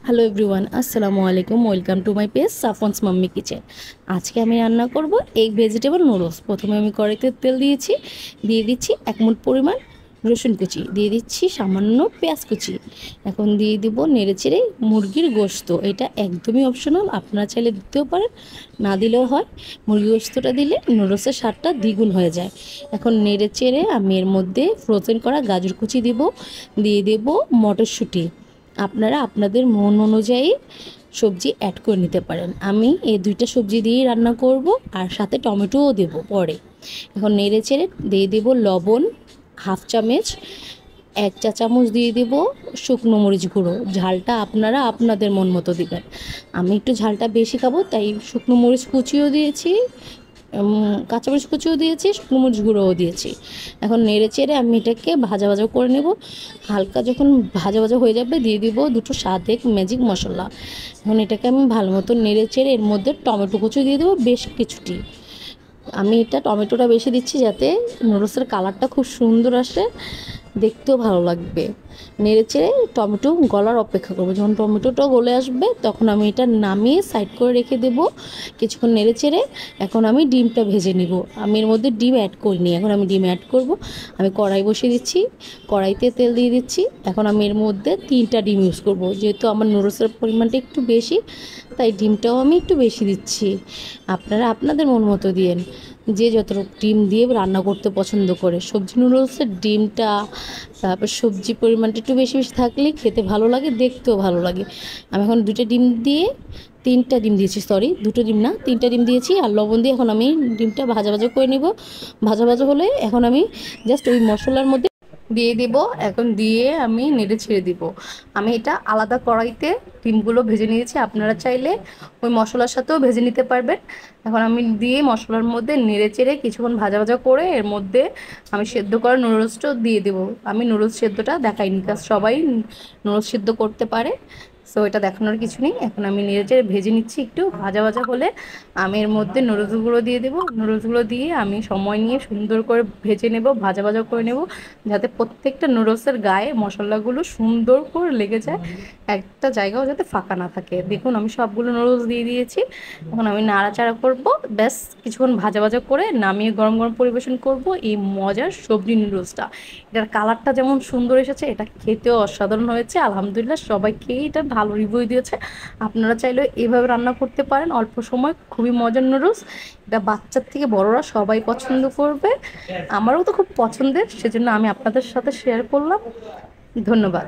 Hello everyone, আসসালামু আলাইকুম। Welcome to my page Safwan's mommy kitchen. আজকে আমি রান্না করব এগ ভেজিটেবল নুডলস। প্রথমে আমি কড়াইতে তেল দিয়েছি, দিয়ে দিচ্ছি 1 মুঠ পরিমাণ রসুন কুচি, দিয়ে দিচ্ছি সামান্য পেঁয়াজ কুচি। এখন দিয়ে দিব নেড়েচেড়ে মুরগির গোশত। এটা একদমই অপশনাল, আপনারা চাইলে দিতেও পারেন, না দিলেও হয়। মুরগির গোশতটা দিলে নুডলসের স্বাদটা দ্বিগুণ হয়ে যায়। এখন নেড়েচেড়ে আমি এর মধ্যে ফ্রোজেন করা গাজর কুচি দিয়ে দেব মটরশুঁটি। আপনারা আপনাদের মন অনুযায়ী সবজি অ্যাড করে নিতে পারেন। আমি এই দুইটা সবজি দিয়েই রান্না করব, আর সাথে টমেটোও দেব পরে। এখন নেড়ে চেড়ে দিয়ে দেব লবণ 1/2 চামচ, 1 চা চামচ দিয়ে দেব শুকনো মরিচ গুঁড়ো। ঝালটা আপনারা আপনাদের মন মতো দিবেন। আমি একটু ঝালটা বেশি খাবো, তাই শুকনো মরিচ কুচিও দিয়েছি, কাঁচামরিচ কুচিও দিয়েছি, শুকনো মরিচ গুঁড়োও দিয়েছি। এখন নেড়ে চেড়ে আমি এটাকে ভাজা ভাজা করে নেব। হালকা যখন ভাজা ভাজা হয়ে যাবে দিয়ে দিব 2টো স্বাদের ম্যাজিক মশলা। এখন এটাকে আমি ভালো মতো নেড়ে চেড়ে এর মধ্যে টমেটো কুচি দিয়ে দেবো বেশ কিছুটি। আমি এটা টমেটোটা বেশি দিচ্ছি যাতে নুডলসের কালারটা খুব সুন্দর আসে, দেখতেও ভালো লাগবে। নেড়েচেড়ে টমেটো গলার অপেক্ষা করবো। যখন টমেটোটা গলে আসবে তখন আমি এটা নামিয়ে সাইড করে রেখে দেব কিছুক্ষণ নেড়েচেড়ে। এখন আমি ডিমটা ভেজে নিব। আমি এর মধ্যে ডিম অ্যাড করিনি, এখন আমি ডিম অ্যাড করব। আমি কড়াই বসিয়ে দিচ্ছি, কড়াইতে তেল দিয়ে দিচ্ছি। এখন আমি এর মধ্যে 3টা ডিম ইউজ করব, যেহেতু আমার নুডলসের পরিমাণটা একটু বেশি, তাই ডিমটাও আমি একটু বেশি দিচ্ছি। আপনারা আপনাদের মন মতো দিয়েন, যে যতটুকু ডিম দিয়ে রান্না করতে পছন্দ করে। সবজি নুডলসের ডিমটা, তারপর সবজি পরিমাণটা একটু বেশি বেশি থাকলে খেতে ভালো লাগে, দেখতেও ভালো লাগে। আমি এখন 3টা ডিম দিয়েছি, সরি 2টো ডিম না, 3টা ডিম দিয়েছি। আর লবণ দিয়ে এখন আমি ডিমটা ভাজা ভাজা করে নিব। ভাজা ভাজা হলে এখন আমি জাস্ট ওই মশলার মধ্যে দিয়ে দিব। এখন দিয়ে আমি নেড়ে ছেড়ে দিব। আমি এটা আলাদা কড়াইতে ডিমগুলো ভেজে নিয়েছি, আপনারা চাইলে ওই মশলার সাথেও ভেজে নিতে পারবেন। এখন আমি দিয়ে মশলার মধ্যে নেড়ে চেড়ে কিছুক্ষণ ভাজা ভাজা করে এর মধ্যে আমি সেদ্ধ করা নুডলসটাও দিয়ে দেবো। আমি নুডলস সেদ্ধটা দেখাইনি, কারণ সবাই নুডলস সেদ্ধ করতে পারে, সো এটা দেখানোর কিছু নেই। এখন আমি নেড়ে চেড়ে ভেজে নিচ্ছি। একটু ভাজা ভাজা হলে আমি এর মধ্যে নুডলসগুলো দিয়ে দেবো। নুডলসগুলো দিয়ে আমি সময় নিয়ে সুন্দর করে ভেজে নেব, ভাজা ভাজা করে নেব, যাতে প্রত্যেকটা নুডলসের গায়ে মশলাগুলো সুন্দর করে লেগে যায়, একটা জায়গাও যাতে ফাঁকা না থাকে। দেখুন আমি সবগুলো নুডলস দিয়ে দিয়েছি। এখন আমি নাড়াচাড়া করব, ব্যাস কিছুক্ষণ ভাজা ভাজা করে নামিয়ে গরম গরম পরিবেশন করব এই মজার সবজি নুডলসটা। এটার কালারটা যেমন সুন্দর এসেছে, এটা খেতেও অসাধারণ হয়েছে। আলহামদুলিল্লাহ সবাই খেয়ে এটা ভালো রিভিউ দিয়েছে। আপনারা চাইলে এইভাবে রান্না করতে পারেন, অল্প সময় খুবই মজার নুডলস। এটা বাচ্চার থেকে বড়রা সবাই পছন্দ করবে, আমারও তো খুব পছন্দের, সেজন্য আমি আপনাদের সাথে শেয়ার করলাম। ধন্যবাদ।